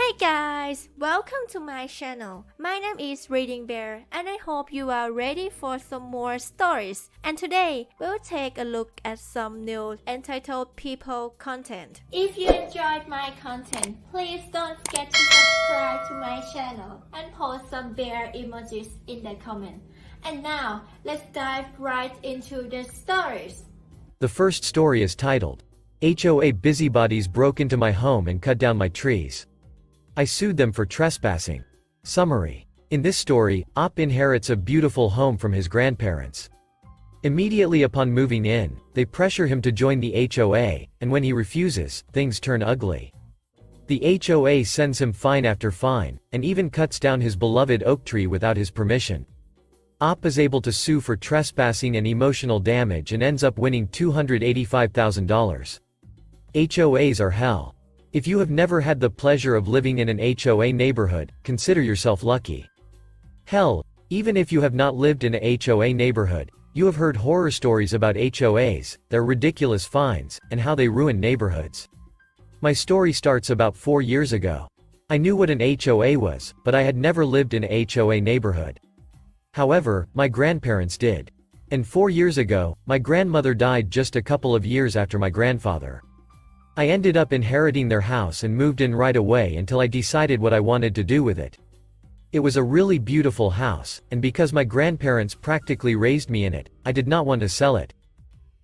Hey guys, welcome to my channel. My name is ReadingBear and I hope you are ready for some more stories. And today, we'll take a look at some new entitled people content. If you enjoyed my content, please don't forget to subscribe to my channel and post some bear emojis in the comment. And now, let's dive right into the stories. The first story is titled, HOA Busybodies broke into my home and cut down my trees. I sued them for trespassing. Summary. In this story, Op inherits a beautiful home from his grandparents. Immediately upon moving in, they pressure him to join the HOA, and when he refuses, things turn ugly. The HOA sends him fine after fine, and even cuts down his beloved oak tree without his permission. Op is able to sue for trespassing and emotional damage and ends up winning $285,000. HOAs are hell. If you have never had the pleasure of living in an HOA neighborhood, consider yourself lucky. Hell, even if you have not lived in a HOA neighborhood, you have heard horror stories about HOAs, their ridiculous fines, and how they ruin neighborhoods. My story starts about 4 years ago. I knew what an HOA was, but I had never lived in a HOA neighborhood. However, my grandparents did. And 4 years ago, my grandmother died just a couple of years after my grandfather. I ended up inheriting their house and moved in right away until I decided what I wanted to do with it. It was a really beautiful house, and because my grandparents practically raised me in it, I did not want to sell it.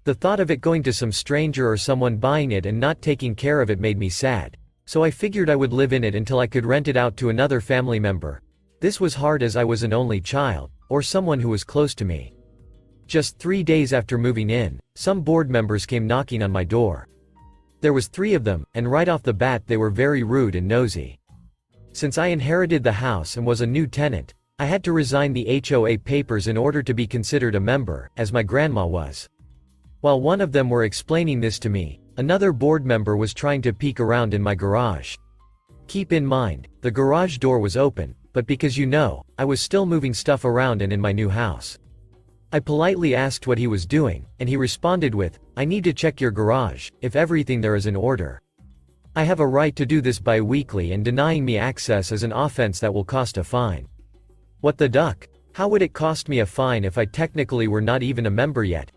The thought of it going to some stranger or someone buying it and not taking care of it made me sad. So I figured I would live in it until I could rent it out to another family member. This was hard as I was an only child, or someone who was close to me. Just 3 days after moving in, some board members came knocking on my door. There was 3 of them, and right off the bat they were very rude and nosy. Since I inherited the house and was a new tenant, I had to resign the HOA papers in order to be considered a member, as my grandma was. While one of them were explaining this to me, another board member was trying to peek around in my garage. Keep in mind, the garage door was open, but because I was still moving stuff around and in my new house. I politely asked what he was doing, and he responded with, "I need to check your garage, if everything there is in order. I have a right to do this bi-weekly, and denying me access is an offense that will cost a fine." What the duck? How would it cost me a fine if I technically were not even a member yet?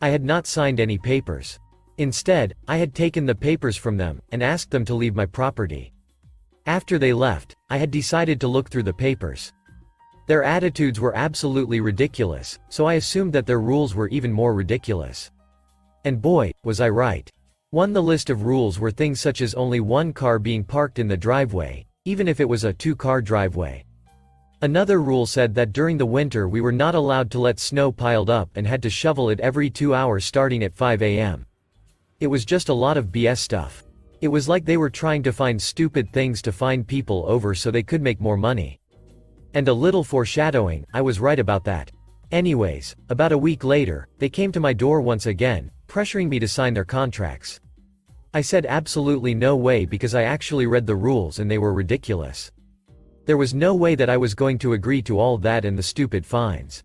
I had not signed any papers. Instead, I had taken the papers from them, and asked them to leave my property. After they left, I had decided to look through the papers. Their attitudes were absolutely ridiculous, so I assumed that their rules were even more ridiculous. And boy, was I right. The list of rules were things such as only one car being parked in the driveway, even if it was a 2-car driveway. Another rule said that during the winter we were not allowed to let snow piled up and had to shovel it every 2 hours starting at 5 a.m. It was just a lot of BS stuff. It was like they were trying to find stupid things to fine people over so they could make more money. And a little foreshadowing, I was right about that. Anyways, about a week later, they came to my door once again, pressuring me to sign their contracts. I said absolutely no way because I actually read the rules and they were ridiculous. There was no way that I was going to agree to all that and the stupid fines.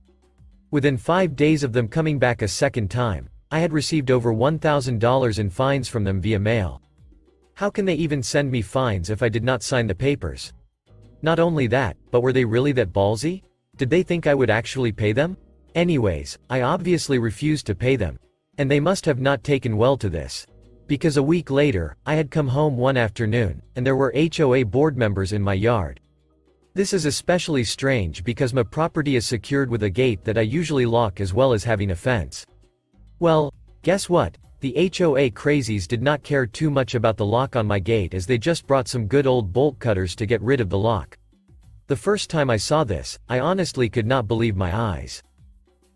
Within 5 days of them coming back a second time, I had received over $1,000 in fines from them via mail. How can they even send me fines if I did not sign the papers? Not only that, but were they really that ballsy? Did they think I would actually pay them? Anyways, I obviously refused to pay them. And they must have not taken well to this. Because a week later, I had come home one afternoon, and there were HOA board members in my yard. This is especially strange because my property is secured with a gate that I usually lock as well as having a fence. Well, guess what? The HOA crazies did not care too much about the lock on my gate as they just brought some good old bolt cutters to get rid of the lock. The first time I saw this, I honestly could not believe my eyes.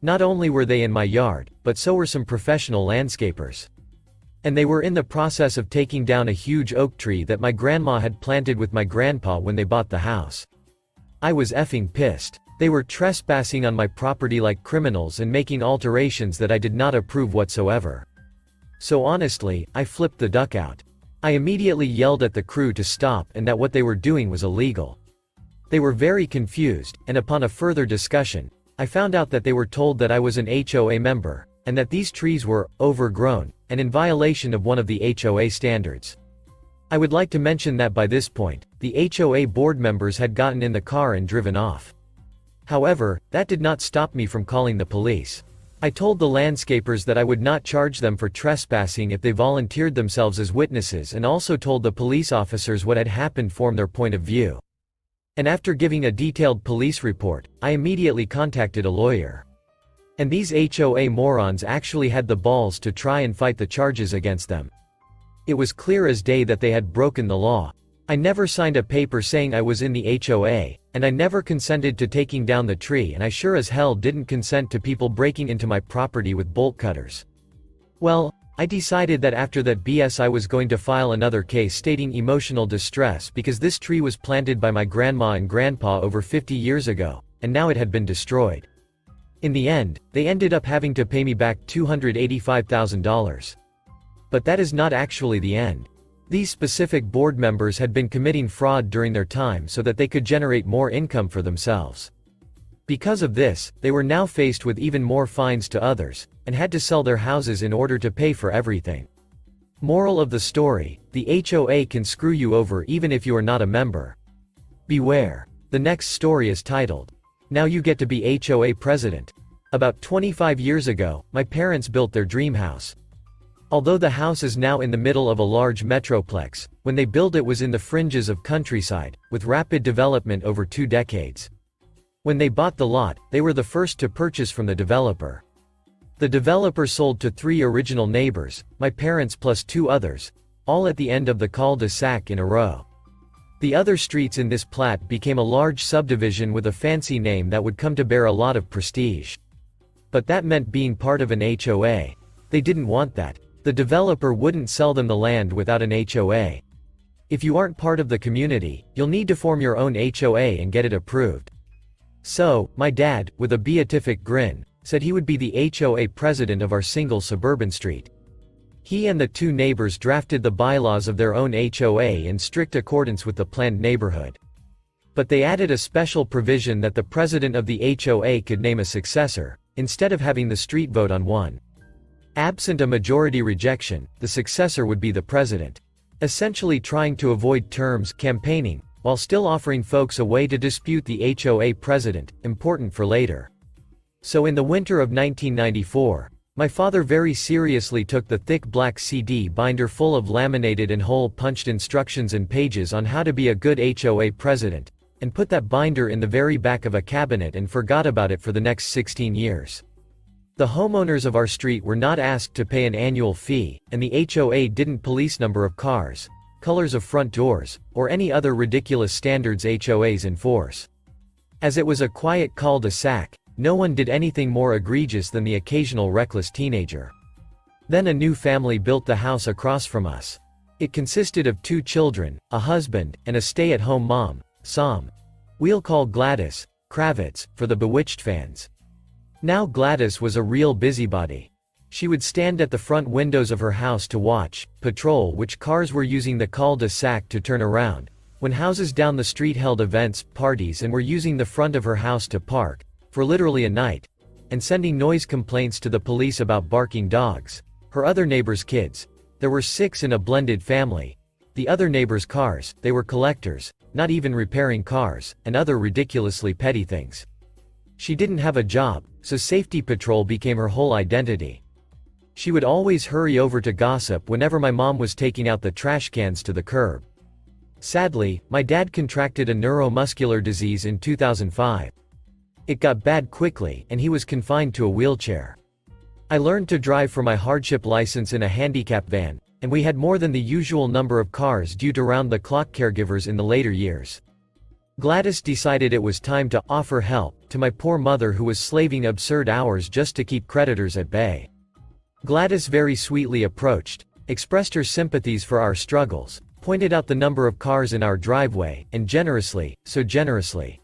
Not only were they in my yard, but so were some professional landscapers. And they were in the process of taking down a huge oak tree that my grandma had planted with my grandpa when they bought the house. I was effing pissed. They were trespassing on my property like criminals and making alterations that I did not approve whatsoever. So honestly, I flipped the duck out. I immediately yelled at the crew to stop and that what they were doing was illegal. They were very confused, and upon a further discussion, I found out that they were told that I was an HOA member, and that these trees were overgrown, and in violation of one of the HOA standards. I would like to mention that by this point, the HOA board members had gotten in the car and driven off. However, that did not stop me from calling the police. I told the landscapers that I would not charge them for trespassing if they volunteered themselves as witnesses, and also told the police officers what had happened from their point of view. And after giving a detailed police report, I immediately contacted a lawyer. And these HOA morons actually had the balls to try and fight the charges against them. It was clear as day that they had broken the law. I never signed a paper saying I was in the HOA, and I never consented to taking down the tree, and I sure as hell didn't consent to people breaking into my property with bolt cutters. Well, I decided that after that BS I was going to file another case stating emotional distress because this tree was planted by my grandma and grandpa over 50 years ago, and now it had been destroyed. In the end, they ended up having to pay me back $285,000. But that is not actually the end. These specific board members had been committing fraud during their time so that they could generate more income for themselves. Because of this, they were now faced with even more fines to others, and had to sell their houses in order to pay for everything. Moral of the story: the HOA can screw you over even if you are not a member. Beware. The next story is titled, "Now You Get to Be HOA President." About 25 years ago, my parents built their dream house. Although the house is now in the middle of a large metroplex, when they built it was in the fringes of countryside, with rapid development over 2 decades. When they bought the lot, they were the first to purchase from the developer. The developer sold to 3 original neighbors, my parents plus 2 others, all at the end of the cul-de-sac in a row. The other streets in this plat became a large subdivision with a fancy name that would come to bear a lot of prestige. But that meant being part of an HOA. They didn't want that. The developer wouldn't sell them the land without an HOA. If you aren't part of the community, you'll need to form your own HOA and get it approved. So, my dad, with a beatific grin, said he would be the HOA president of our single suburban street. He and the 2 neighbors drafted the bylaws of their own HOA in strict accordance with the planned neighborhood. But they added a special provision that the president of the HOA could name a successor, instead of having the street vote on one. Absent a majority rejection, the successor would be the president. Essentially trying to avoid terms campaigning, while still offering folks a way to dispute the HOA president, important for later. So in the winter of 1994, my father very seriously took the thick black CD binder full of laminated and hole-punched instructions and pages on how to be a good HOA president, and put that binder in the very back of a cabinet and forgot about it for the next 16 years. The homeowners of our street were not asked to pay an annual fee, and the HOA didn't police number of cars, colors of front doors, or any other ridiculous standards HOAs enforce. As it was a quiet cul-de-sac, no one did anything more egregious than the occasional reckless teenager. Then a new family built the house across from us. It consisted of 2 children, a husband, and a stay-at-home mom, Sam. We'll call Gladys Kravitz, for the Bewitched fans. Now Gladys was a real busybody. She would stand at the front windows of her house to watch, patrol which cars were using the cul-de-sac to turn around, when houses down the street held events, parties, and were using the front of her house to park, for literally a night, and sending noise complaints to the police about barking dogs. Her other neighbors' kids. There were 6 in a blended family. The other neighbors' cars, they were collectors, not even repairing cars, and other ridiculously petty things. She didn't have a job, so safety patrol became her whole identity. She would always hurry over to gossip whenever my mom was taking out the trash cans to the curb. Sadly, my dad contracted a neuromuscular disease in 2005. It got bad quickly, and he was confined to a wheelchair. I learned to drive for my hardship license in a handicap van, and we had more than the usual number of cars due to round-the-clock caregivers in the later years. Gladys decided it was time to offer help to my poor mother who was slaving absurd hours just to keep creditors at bay. Gladys very sweetly approached, expressed her sympathies for our struggles, pointed out the number of cars in our driveway, and generously, so generously,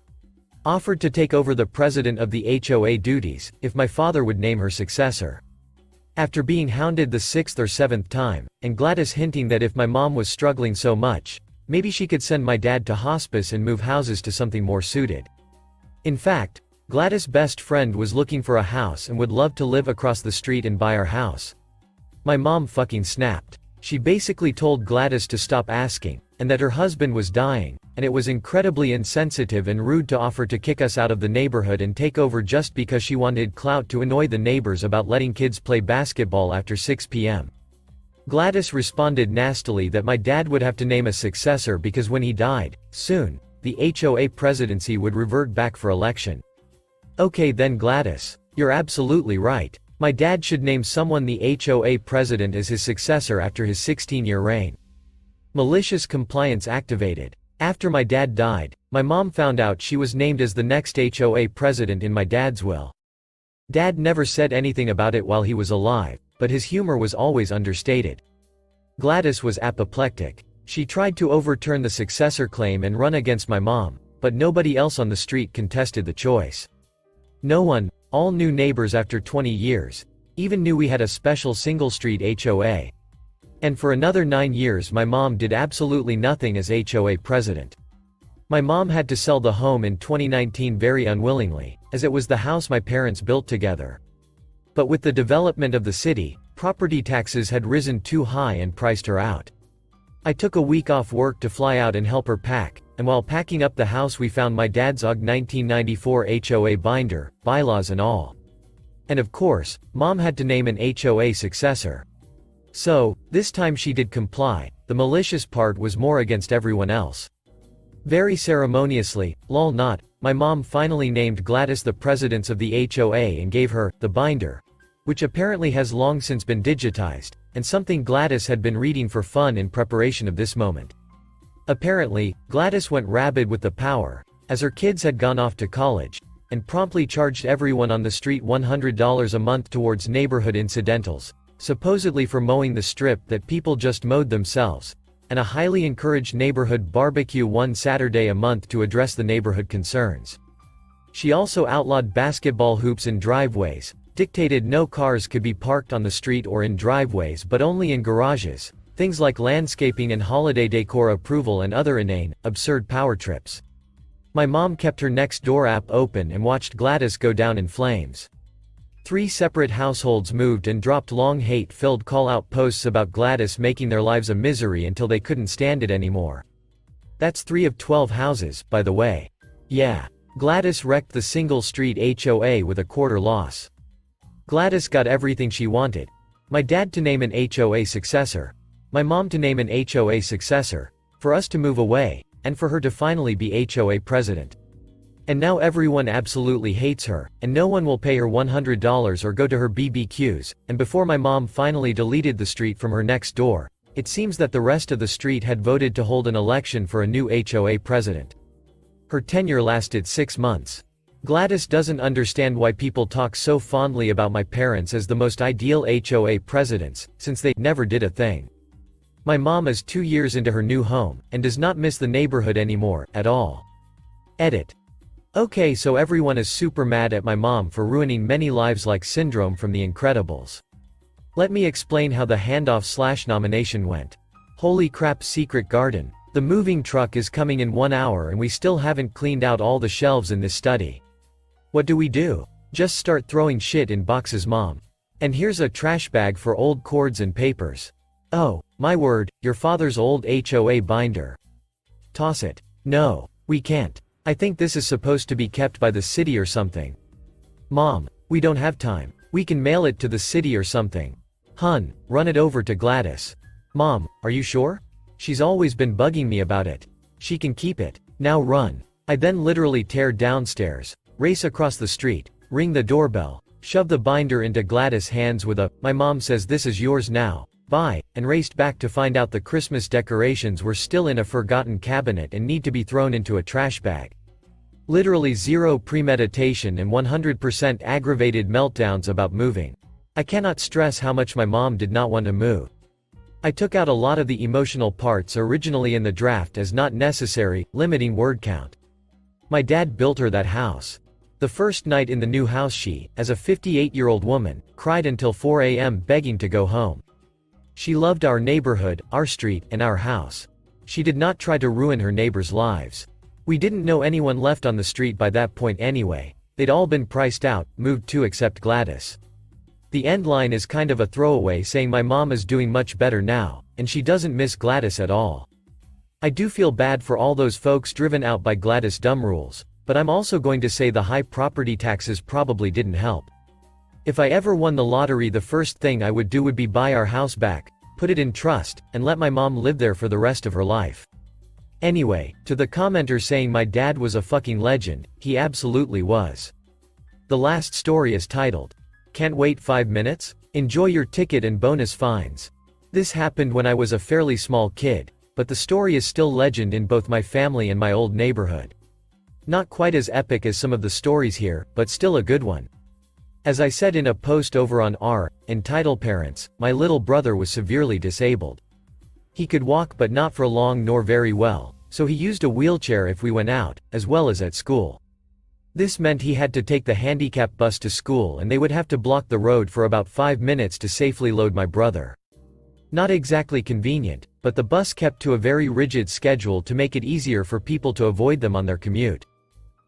offered to take over the president of the HOA duties, if my father would name her successor. After being hounded the 6th or 7th time, and Gladys hinting that if my mom was struggling so much, maybe she could send my dad to hospice and move houses to something more suited. In fact, Gladys' best friend was looking for a house and would love to live across the street and buy our house. My mom fucking snapped. She basically told Gladys to stop asking, and that her husband was dying, and it was incredibly insensitive and rude to offer to kick us out of the neighborhood and take over just because she wanted clout to annoy the neighbors about letting kids play basketball after 6 p.m. Gladys responded nastily that my dad would have to name a successor because when he died, soon, the HOA presidency would revert back for election. Okay then Gladys, you're absolutely right. My dad should name someone the HOA president as his successor after his 16-year reign. Malicious compliance activated. After my dad died, my mom found out she was named as the next HOA president in my dad's will. Dad never said anything about it while he was alive, but his humor was always understated. Gladys was apoplectic. She tried to overturn the successor claim and run against my mom, but nobody else on the street contested the choice. No one, all new neighbors after 20 years, even knew we had a special single-street HOA. And for another 9 years my mom did absolutely nothing as HOA president. My mom had to sell the home in 2019 very unwillingly, as it was the house my parents built together. But with the development of the city, property taxes had risen too high and priced her out. I took a week off work to fly out and help her pack, and while packing up the house we found my dad's OG 1994 HOA binder, bylaws and all. And of course, Mom had to name an HOA successor. So, this time she did comply. The malicious part was more against everyone else. Very ceremoniously, lol not, my mom finally named Gladys the president of the HOA and gave her the binder, which apparently has long since been digitized, and something Gladys had been reading for fun in preparation of this moment. Apparently, Gladys went rabid with the power, as her kids had gone off to college, and promptly charged everyone on the street $100 a month towards neighborhood incidentals, supposedly for mowing the strip that people just mowed themselves, and a highly encouraged neighborhood barbecue one Saturday a month to address the neighborhood concerns. She also outlawed basketball hoops in driveways, dictated no cars could be parked on the street or in driveways but only in garages, things like landscaping and holiday decor approval and other inane, absurd power trips. My mom kept her next door app open and watched Gladys go down in flames. 3 separate households moved and dropped long hate-filled call-out posts about Gladys making their lives a misery until they couldn't stand it anymore. That's 3 of 12 houses, by the way. Yeah. Gladys wrecked the single-street HOA with a quarter loss. Gladys got everything she wanted. My dad to name an HOA successor. My mom to name an HOA successor. For us to move away, and for her to finally be HOA president. And now everyone absolutely hates her, and no one will pay her $100 or go to her BBQs, and before my mom finally deleted the street from her next door, it seems that the rest of the street had voted to hold an election for a new HOA president. Her tenure lasted 6 months. Gladys doesn't understand why people talk so fondly about my parents as the most ideal HOA presidents, since they never did a thing. My mom is 2 years into her new home, and does not miss the neighborhood anymore, at all. Edit. Okay, so everyone is super mad at my mom for ruining many lives like Syndrome from The Incredibles. Let me explain how the handoff/nomination went. Holy crap, Secret Garden. The moving truck is coming in 1 hour and we still haven't cleaned out all the shelves in this study. What do? Just start throwing shit in boxes, Mom. And here's a trash bag for old cords and papers. Oh, my word, your father's old HOA binder. Toss it. No, we can't. I think this is supposed to be kept by the city or something. Mom, we don't have time. We can mail it to the city or something. Hun, run it over to Gladys. Mom, are you sure? She's always been bugging me about it. She can keep it. Now run. I then literally tear downstairs, race across the street, ring the doorbell, shove the binder into Gladys' hands with a, "My mom says this is yours now, bye," and raced back to find out the Christmas decorations were still in a forgotten cabinet and need to be thrown into a trash bag. Literally zero premeditation and 100% aggravated meltdowns about moving. I cannot stress how much my mom did not want to move. I took out a lot of the emotional parts originally in the draft as not necessary, limiting word count. My dad built her that house. The first night in the new house she, as a 58-year-old woman, cried until 4 a.m. begging to go home. She loved our neighborhood, our street, and our house. She did not try to ruin her neighbors' lives. We didn't know anyone left on the street by that point anyway. They'd all been priced out, moved to except Gladys. The end line is kind of a throwaway saying my mom is doing much better now, and she doesn't miss Gladys at all. I do feel bad for all those folks driven out by Gladys' dumb rules, but I'm also going to say the high property taxes probably didn't help. If I ever won the lottery, the first thing I would do would be buy our house back, put it in trust, and let my mom live there for the rest of her life. Anyway, to the commenter saying my dad was a fucking legend, he absolutely was. The last story is titled, "Can't Wait 5 Minutes? Enjoy your ticket and bonus fines." This happened when I was a fairly small kid, but the story is still legend in both my family and my old neighborhood. Not quite as epic as some of the stories here, but still a good one. As I said in a post over on entitled Parents, my little brother was severely disabled. He could walk but not for long nor very well, so he used a wheelchair if we went out, as well as at school. This meant he had to take the handicap bus to school and they would have to block the road for about 5 minutes to safely load my brother. Not exactly convenient, but the bus kept to a very rigid schedule to make it easier for people to avoid them on their commute.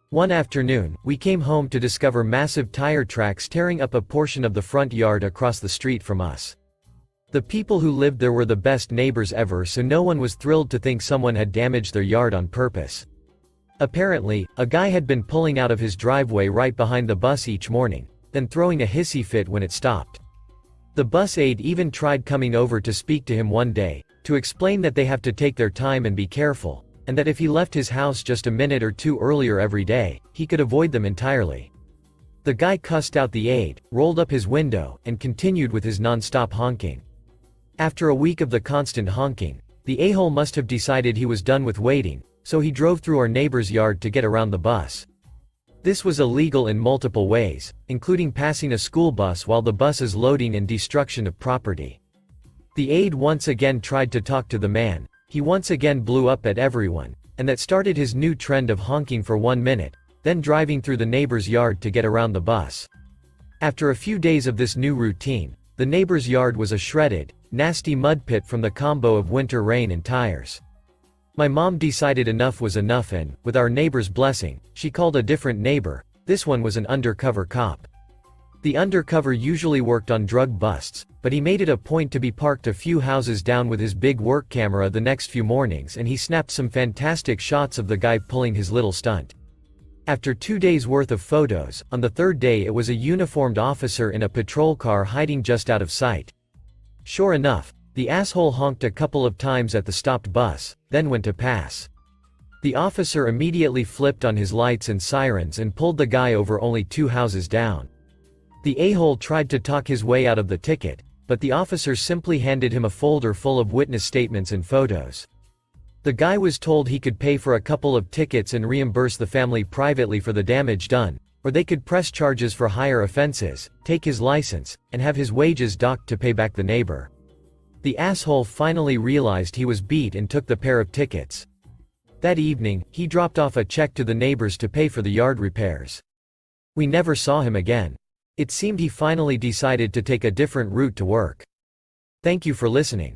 One afternoon, we came home to discover massive tire tracks tearing up a portion of the front yard across the street from us. The people who lived there were the best neighbors ever, so no one was thrilled to think someone had damaged their yard on purpose. Apparently, a guy had been pulling out of his driveway right behind the bus each morning, then throwing a hissy fit when it stopped. The bus aide even tried coming over to speak to him one day, to explain that they have to take their time and be careful, and that if he left his house just a minute or two earlier every day, he could avoid them entirely. The guy cussed out the aide, rolled up his window, and continued with his non-stop honking. After a week of the constant honking, the a-hole must have decided he was done with waiting, so he drove through our neighbor's yard to get around the bus. This was illegal in multiple ways, including passing a school bus while the bus is loading and destruction of property. The aide once again tried to talk to the man. He once again blew up at everyone, and that started his new trend of honking for 1 minute, then driving through the neighbor's yard to get around the bus. After a few days of this new routine, the neighbor's yard was a shredded, nasty mud pit from the combo of winter rain and tires. My mom decided enough was enough and, with our neighbor's blessing, she called a different neighbor. This one was an undercover cop. The undercover usually worked on drug busts, but he made it a point to be parked a few houses down with his big work camera the next few mornings, and he snapped some fantastic shots of the guy pulling his little stunt. After 2 days worth of photos, on the third day it was a uniformed officer in a patrol car hiding just out of sight. Sure enough, the asshole honked a couple of times at the stopped bus, then went to pass. The officer immediately flipped on his lights and sirens and pulled the guy over only 2 houses down. The a-hole tried to talk his way out of the ticket, but the officer simply handed him a folder full of witness statements and photos. The guy was told he could pay for a couple of tickets and reimburse the family privately for the damage done, or they could press charges for higher offenses, take his license, and have his wages docked to pay back the neighbor. The asshole finally realized he was beat and took the pair of tickets. That evening, he dropped off a check to the neighbors to pay for the yard repairs. We never saw him again. It seemed he finally decided to take a different route to work. Thank you for listening.